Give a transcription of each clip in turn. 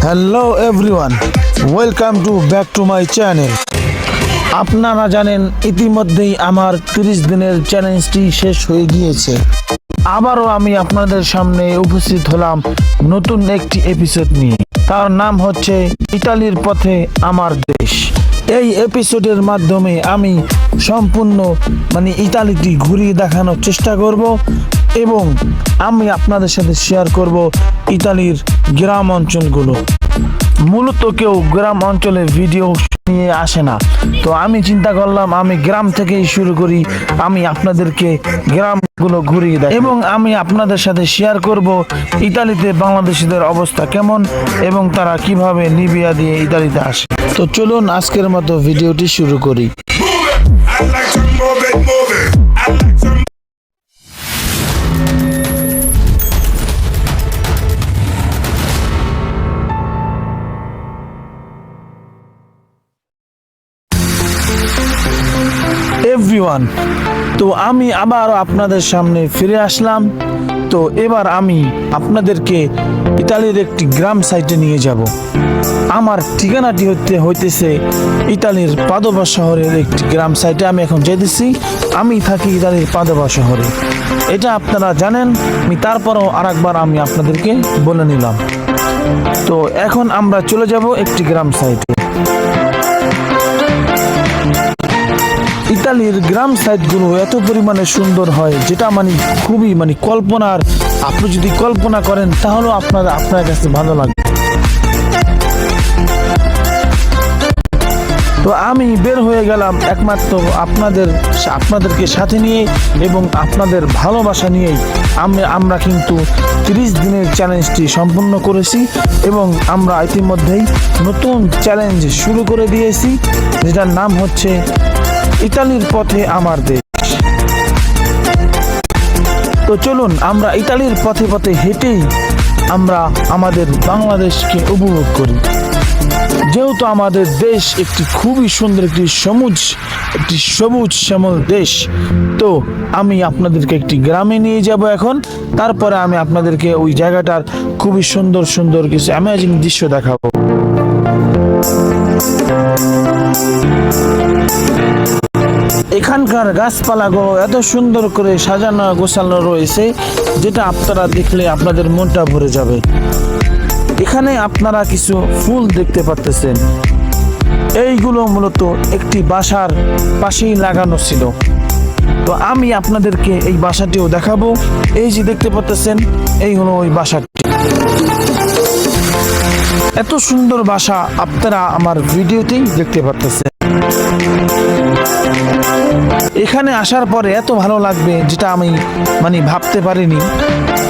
Hello everyone, welcome back to my channel. আপনারা জানেন ইতিমধ্যেই আমার 30 দিনের চ্যালেঞ্জটি শেষ হয়ে গিয়েছে। আবারও আমি আপনাদের সামনে উপস্থিত হলাম নতুন একটি এপিসোড নিয়ে। তার নাম হচ্ছে ইতালির পথে আমার দেশ। এই এপিসোডের মাধ্যমে আমি সম্পূর্ণ ইতালিটি ঘুরিয়ে দেখানোর চেষ্টা করব এবং আমি আপনাদের সাথে শেয়ার করব ইতালির গ্রাম অঞ্চলগুলো। মূলত কেউ গ্রাম অঞ্চলে ভিডিও নিয়ে আসে না, তো আমি চিন্তা করলাম আমি গ্রাম থেকেই শুরু করি। আমি আপনাদেরকে গ্রামগুলো ঘুরিয়ে দেয় এবং আমি আপনাদের সাথে শেয়ার করব ইতালিতে বাংলাদেশিদের অবস্থা কেমন এবং তারা কিভাবে লিবিয়া দিয়ে ইতালিতে আসে। তো চলুন আজকের মতো ভিডিওটি শুরু করি। এভরিওয়ান, তো আমি আবার আপনাদের সামনে ফিরে আসলাম। তো এবার আমি আপনাদেরকে ইতালির একটি গ্রাম সাইটে নিয়ে যাব। আমার ঠিকানাটি হইতেছে ইতালির পাদোভা শহরের একটি গ্রাম সাইটে আমি এখন যেতেছি। আমি থাকি ইতালির পাদোভা শহরে, এটা আপনারা জানেন। তারপরও আরেকবার আমি আপনাদেরকে বলে নিলাম। তো এখন আমরা চলে যাব একটি গ্রাম সাইটে। ইতালির গ্রাম সাইটগুলো এত পরিমাণে সুন্দর হয় যেটা খুবই কল্পনার। আপনি যদি কল্পনা করেন তাহলে আপনার কাছে ভালো লাগবে। তো আমি বের হয়ে গেলাম একমাত্র আপনাদেরকে সাথে নিয়ে এবং আপনাদের ভালোবাসা নিয়েই। আমরা কিন্তু 30 দিনের চ্যালেঞ্জটি সম্পূর্ণ করেছি এবং আমরা ইতিমধ্যেই নতুন চ্যালেঞ্জ শুরু করে দিয়েছি, যেটার নাম হচ্ছে ইতালির পথে আমার দেশ। তো চলুন আমরা ইতালির পথে পথে হেঁটেই আমরা আমাদের বাংলাদেশকে উপভোগ করি। যেহেতু আমাদের দেশ একটি খুবই সুন্দর একটি সবুজ শ্যামল দেশ, তো আমি আপনাদেরকে একটি গ্রামে নিয়ে যাব এখন। তারপরে আমি আপনাদেরকে ওই জায়গাটার খুবই সুন্দর সুন্দর কিছু অ্যামেজিং দৃশ্য দেখাবো। এখানকার গাছপালাগুলো এত সুন্দর করে সাজানো গোছানো রয়েছে যেটা আপনারা দেখলে আপনাদের মনটা ভরে যাবে। এখানে আপনারা কিছু ফুল দেখতে পাচ্ছেন, এইগুলো মূলত একটি বাসার পাশেই লাগানো ছিল। তো আমি আপনাদেরকে এই বাসাটিও দেখাবো। এই যে দেখতে পাচ্ছেন, এই হলো ওই বাসাটি। এত সুন্দর বাসা আপনারা আমার ভিডিওতেই দেখতে পাচ্ছেন। এখানে আসার পরে এত ভালো লাগবে যেটা আমি ভাবতে পারিনি।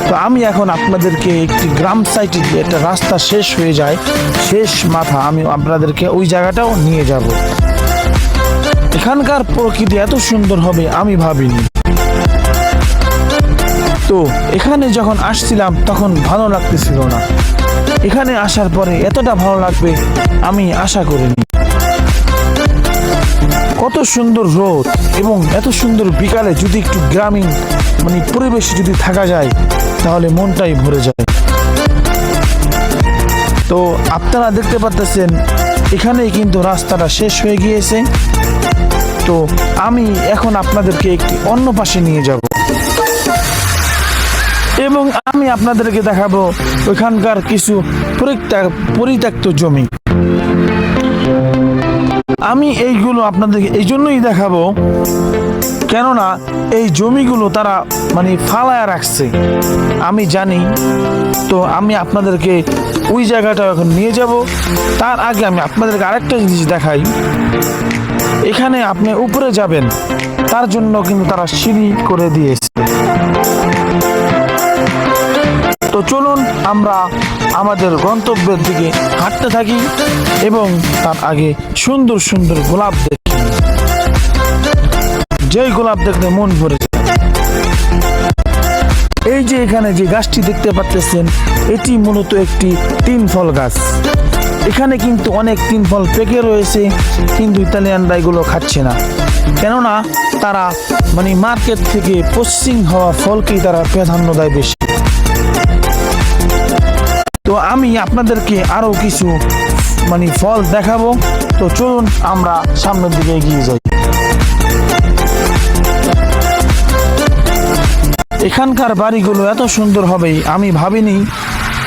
তো আমি এখন আপনাদেরকে একটি গ্রাম সাইটে একটা রাস্তা শেষ হয়ে যায়, শেষ মাথা, আমি আপনাদেরকে ওই জায়গাটাও নিয়ে যাব। এখানকার প্রকৃতি এত সুন্দর হবে আমি ভাবিনি। তো এখানে যখন আসছিলাম তখন ভালো লাগতেছিল না, এখানে আসার পরে এতটা ভালো লাগবে আমি আশা করিনি। কত সুন্দর রোদ এবং এত সুন্দর বিকালে যদি একটু গ্রামীণ পরিবেশে যদি থাকা যায় তাহলে মনটাই ভরে যায়। তো আপনারা দেখতে পাচ্ছেন এখানেই কিন্তু রাস্তাটা শেষ হয়ে গিয়েছে। তো আমি এখন আপনাদেরকে একটি অন্য পাশে নিয়ে যাব এবং আমি আপনাদেরকে দেখাবো ওইখানকার কিছু পরিত্যক্ত জমি। আমি এইগুলো আপনাদেরকে এই জন্যই দেখাবো কেননা এই জমিগুলো তারা ফালায়া রাখছে আমি জানি। তো আমি আপনাদেরকে ওই জায়গাটা এখন নিয়ে যাব। তার আগে আমি আপনাদেরকে আরেকটা জিনিস দেখাই। এখানে আপনি উপরে যাবেন তার জন্য কিন্তু তারা সিঁড়ি করে দিয়েছে। তো চলুন আমরা আমাদের গন্তব্যের দিকে হাঁটতে থাকি এবং তার আগে সুন্দর সুন্দর গোলাপ দেখি, যেই গোলাপ দেখলে মন ভরে যায়। এই যে এখানে যে গাছটি দেখতে পাচ্ছেন এটি মূলত একটি 3 ফল গাছ। এখানে কিন্তু অনেক 3 ফল পেকে রয়েছে, কিন্তু ইতালিয়ানরা এগুলো খাচ্ছে না, কেননা তারা মার্কেট থেকে পশ্চিম হওয়া ফলকেই তারা প্রাধান্য দেয় বেশি। তো আমি আপনাদেরকে আরো কিছু মানে ফল দেখাবো। তো চলুন আমরা সামনের দিকে এগিয়ে যাই। এখানকার বাড়িগুলো এত সুন্দর হবে আমি ভাবিনি।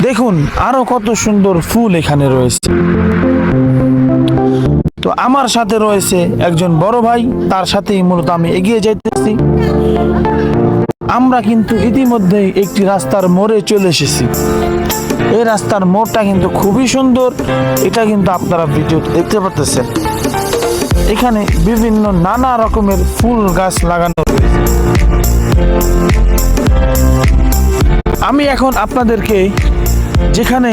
দেখুন আরো কত সুন্দর ফুল এখানে রয়েছে। তো আমার সাথে রয়েছে একজন বড় ভাই, তার সাথেই মূলত আমি এগিয়ে যাইতেছি। আমরা কিন্তু ইতিমধ্যে একটি রাস্তার মোড়ে চলে এসেছি। এই রাস্তার মোড়টা কিন্তু খুবই সুন্দর, এটা কিন্তু আপনারা ভিডিও দেখতে পাচ্ছেন। এখানে বিভিন্ন নানা রকমের ফুল গাছ লাগানো রয়েছে। আমি এখন আপনাদেরকে যেখানে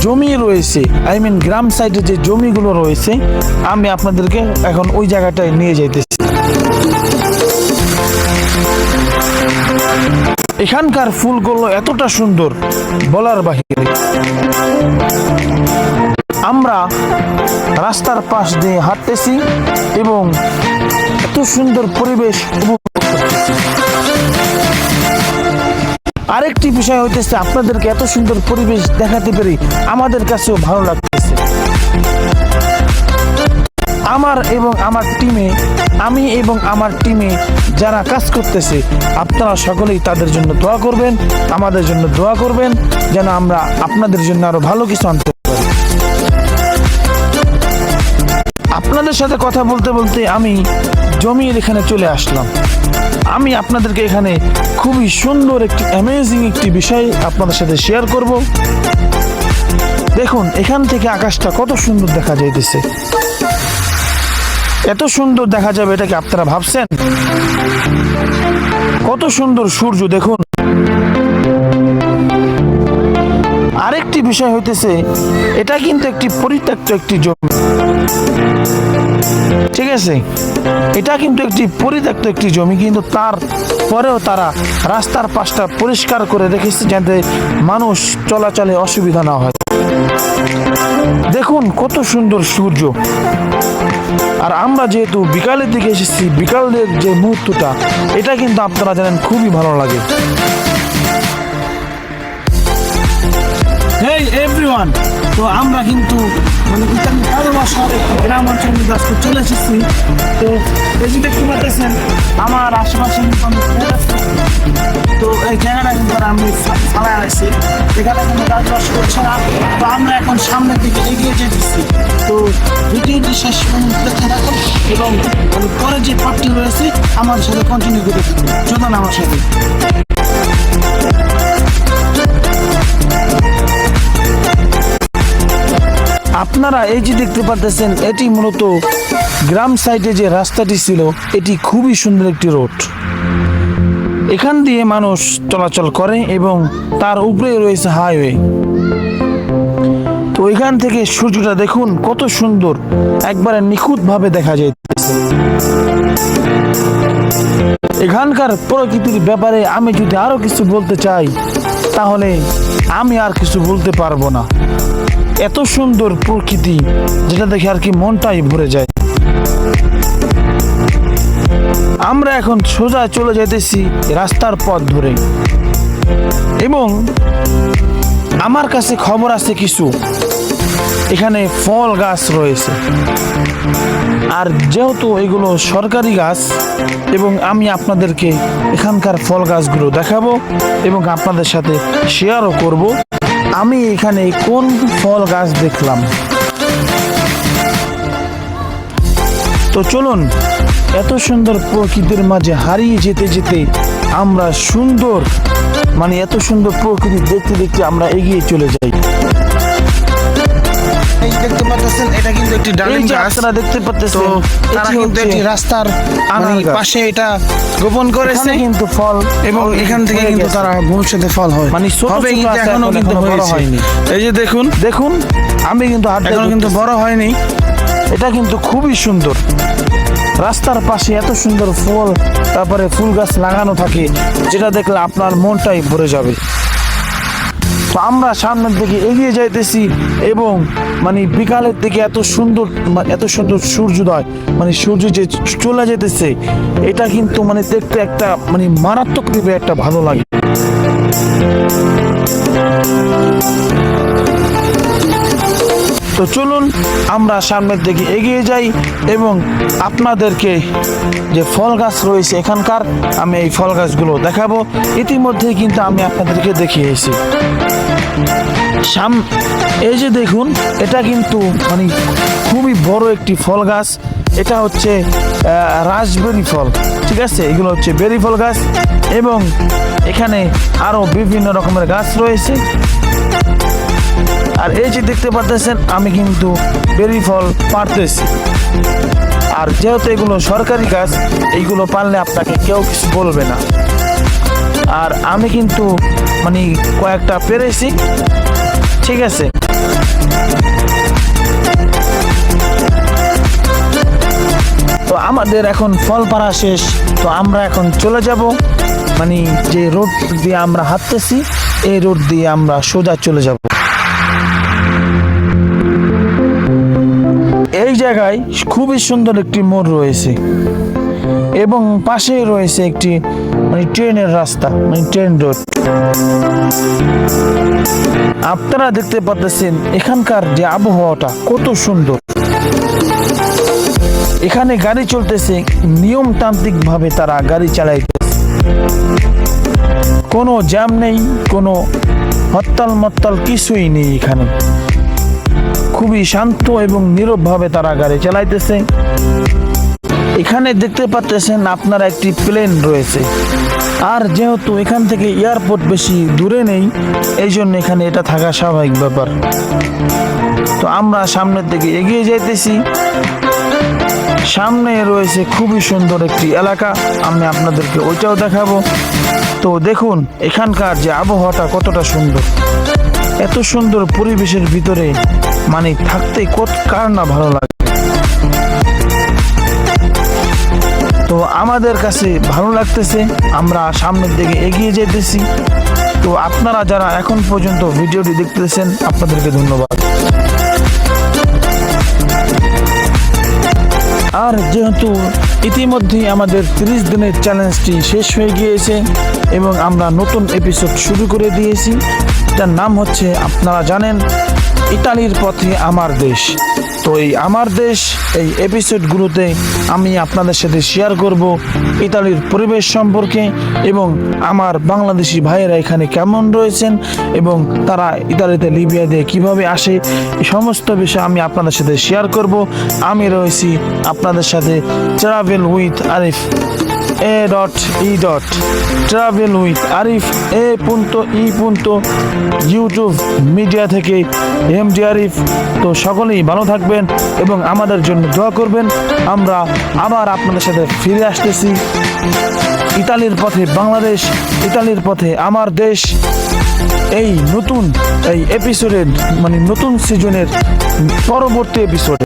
জমি রয়েছে, গ্রাম সাইডে যে জমিগুলো রয়েছে, আমি আপনাদেরকে এখন ওই জায়গাটায় নিয়ে যাইতেছি। এখানকার ফুলগুলো এতটা সুন্দর বলার বাহিরে। আমরা রাস্তার পাশ দিয়ে হাঁটতেছি এবং এত সুন্দর পরিবেশ উপভোগ করতেছি। আরেকটি বিষয় হইতেছে, আপনাদেরকে এত সুন্দর পরিবেশ দেখাতে পেরে আমাদের কাছেও ভালো লাগতেছে। আমি এবং আমার টিমে যারা কাজ করতেছে, আপনারা সকলেই তাদের জন্য দোয়া করবেন, আমাদের জন্য দোয়া করবেন, যেন আমরা আপনাদের জন্য আরো ভালো কিছু আনতে পারি। আপনাদের সাথে কথা বলতে বলতে আমি জমির এখানে চলে আসলাম। আমি আপনাদেরকে এখানে খুবই সুন্দর একটি অ্যামেজিং একটি বিষয় আপনাদের সাথে শেয়ার করব। দেখুন এখান থেকে আকাশটা কত সুন্দর দেখা যাইতেছে। এত সুন্দর দেখা যাবে এটা কি আপনারা ভাবছেন? কত সুন্দর সূর্য দেখুন। আরেকটি বিষয় হইতেছে, এটা কিন্তু একটি পরিত্যক্ত একটি জমি, ঠিক আছে? এটা কিন্তু একটি পরিত্যক্ত একটি জমি, কিন্তু তারপরেও তারা রাস্তার পাশটা পরিষ্কার করে রেখেছে যাতে মানুষ চলাচলে অসুবিধা না হয়। দেখুন কত সুন্দর সূর্য। আর আমরা যেহেতু বিকালের দিকে এসেছি, বিকালের যে মুহূর্তটা, এটা কিন্তু আপনারা জানেন খুবই ভালো লাগে। হেই এভরিওয়ান, তো আমরা কিন্তু গ্রাম অঞ্চলে আজকে চলে এসেছি। তো এই যে দেখতে পাচ্ছেন আমার আশেপাশে তো এই জায়গাটা কিন্তু আমি চালাই আসছি, এখানে কিন্তু চাষবাস করছে না। তো আমরা এখন সামনের দিকে এগিয়ে যেতেছি। তো ভিডিওটি শেষ পর্যন্ত দেখতে থাকুন এবং পরে যে পার্টটি রয়েছে আমার সাথে কন্টিনিউ করতে থাকুন। চলুন আমার সাথে। আপনারা এই যে দেখতে পাচ্ছেন, এটি মূলত গ্রাম সাইডে যে রাস্তাটি ছিল, এটি খুবই সুন্দর একটি রোড। এখান দিয়ে মানুষ চলাচল করে এবং তার উপরে রয়েছে হাইওয়ে। তো এখান থেকে সূর্যটা দেখুন কত সুন্দর, একবারে নিখুঁত ভাবে দেখা যাইতেছে। এখানকার প্রকৃতির ব্যাপারে আমি যদি আরো কিছু বলতে চাই, তাহলে আমি আর কিছু বলতে পারবো না। এত সুন্দর প্রকৃতি, যেটা দেখে আর কি মনটাই ভরে যায়। আমরা এখন সোজা চলে যেতেছি রাস্তার পথ ধরে এবং আমার কাছে খবর আছে কিছু এখানে ফল গাছ রয়েছে। আর যেহেতু এগুলো সরকারি গাছ এবং আমি আপনাদেরকে এখানকার ফল গাছগুলো দেখাবো এবং আপনাদের সাথে শেয়ারও করব আমি এখানে কোন ফল গাছ দেখলাম। তো চলুন এত সুন্দর প্রকৃতির মাঝে হারিয়ে যেতে যেতে আমরা এত সুন্দর প্রকৃতি দেখতে দেখতে আমরা এগিয়ে চলে যাই। এই দেখতে পাচ্ছেন এটা কিন্তু একটি ডালিম গাছ। আপনারা দেখতে পাচ্ছেন তারা কিন্তু এটি রাস্তার পাশে এটা গোপন করেছে কিন্তু ফল এবং এখান থেকে কিন্তু তারা ভবিষ্যতে ফল হয় হবে কিন্তু এখনো কিন্তু বড় হয়নি। এই যে দেখুন আমি কিন্তু এখনো কিন্তু বড় হয়নি। এটা কিন্তু খুবই সুন্দর। রাস্তার পাশে এত সুন্দর ফল, তারপরে ফুল গাছ লাগানো থাকে, যেটা দেখলে আপনার মনটাই ভরে যাবে। তো আমরা সামনের দিকে এগিয়ে যাইতেছি এবং বিকালের দিকে এত সুন্দর সূর্যোদয়, সূর্য যে চলে যেতেছে, এটা কিন্তু দেখতে একটা মারাত্মক একটা ভালো লাগে। তো চলুন আমরা সামনের দিকে এগিয়ে যাই এবং আপনাদেরকে যে ফল গাছ রয়েছে এখানকার আমি এই ফল গাছগুলো দেখাবো। ইতিমধ্যে কিন্তু আমি আপনাদেরকে দেখিয়েছি। এই যে দেখুন, এটা কিন্তু মানে খুবই বড় একটি ফল গাছ। এটা হচ্ছে রাসবেরি ফল, ঠিক আছে। এগুলো হচ্ছে বেরি ফল গাছ এবং এখানে আরো বিভিন্ন রকমের গাছ রয়েছে। আর এই যে দেখতে পাচ্ছেন আমি কিন্তু বেরি ফল পারতেছি। আর যেহেতু এগুলো সরকারি গাছ, এইগুলো পারলে আপনাকে কেউ কিছু বলবে না। আর আমি কিন্তু মানে কয়েকটা পেরেছি, ঠিক আছে। তো আমাদের এখন ফল পাড়া শেষ। তো আমরা এখন চলে যাব মানে যে রোড দিয়ে আমরা হাঁটতেছি এই রোড দিয়ে আমরা সোজা চলে যাব। এই জায়গায় খুবই সুন্দর একটি মোড় রয়েছে এবং পাশেই রয়েছে একটি মানে ট্রেনের রাস্তা, মানে ট্রেন রোড। আপনারা দেখতে পাচ্ছেন এখানকার যে আবহাওয়াটা কত সুন্দর। এখানে গাড়ি চলতেছে নিয়মতান্ত্রিক ভাবে, তারা গাড়ি চালাইতেছে। কোনো জ্যাম নেই, কোনো হরতাল মত্তাল কিছুই নেই। এখানে খুবই শান্ত এবং নীরব ভাবে তারা গাড়ি চালাইতেছে। এখানে দেখতে পাচ্ছেন আপনারা একটি প্লেন রয়েছে। আর যেহেতু এখান থেকে এয়ারপোর্ট বেশি দূরে নেই, এই জন্য এখানে এটা থাকা স্বাভাবিক ব্যাপার। তো আমরা সামনের দিকে এগিয়ে যাইতেছি। সামনে রয়েছে খুবই সুন্দর একটি এলাকা, আমি আপনাদেরকে ওইটাও দেখাবো। তো দেখুন এখানকার যে আবহাওয়াটা কতটা সুন্দর। এত সুন্দর পরিবেশের ভিতরে মানে থাকতে কার না ভালো লাগে। তো আমাদের কাছে ভালো লাগতেছে, আমরা সামনের দিকে এগিয়ে যেতেছি। তো আপনারা যারা এখন পর্যন্ত ভিডিওটি দেখতেছেন আপনাদেরকে ধন্যবাদ। আর যেহেতু ইতিমধ্যেই আমাদের 30 দিনের চ্যালেঞ্জটি শেষ হয়ে গিয়েছে এবং আমরা নতুন এপিসোড শুরু করে দিয়েছি। এটার নাম হচ্ছে আপনারা জানেন ইতালির পথে আমার দেশ। তো এই আমার দেশ এই এপিসোডগুলোতে আমি আপনাদের সাথে শেয়ার করব ইতালির পরিবেশ সম্পর্কে এবং আমার বাংলাদেশি ভাইয়েরা এখানে কেমন রয়েছেন এবং তারা ইতালিতে লিবিয়া দিয়ে কিভাবে আসে, এই সমস্ত বিষয় আমি আপনাদের সাথে শেয়ার করব। আমি রয়েছি আপনাদের সাথে travel with Arif travel with Arif YouTube media থেকে এমডি আরিফ। তো সকলেই ভালো থাকবেন এবং আমাদের জন্য দোয়া করবেন। আমরা আবার আপনাদের সাথে ফিরে আসতেছি ইতালির পথে বাংলাদেশ, ইতালির পথে আমার দেশ। এই এপিসোডের মানে নতুন সিজনের পরবর্তী এপিসোডে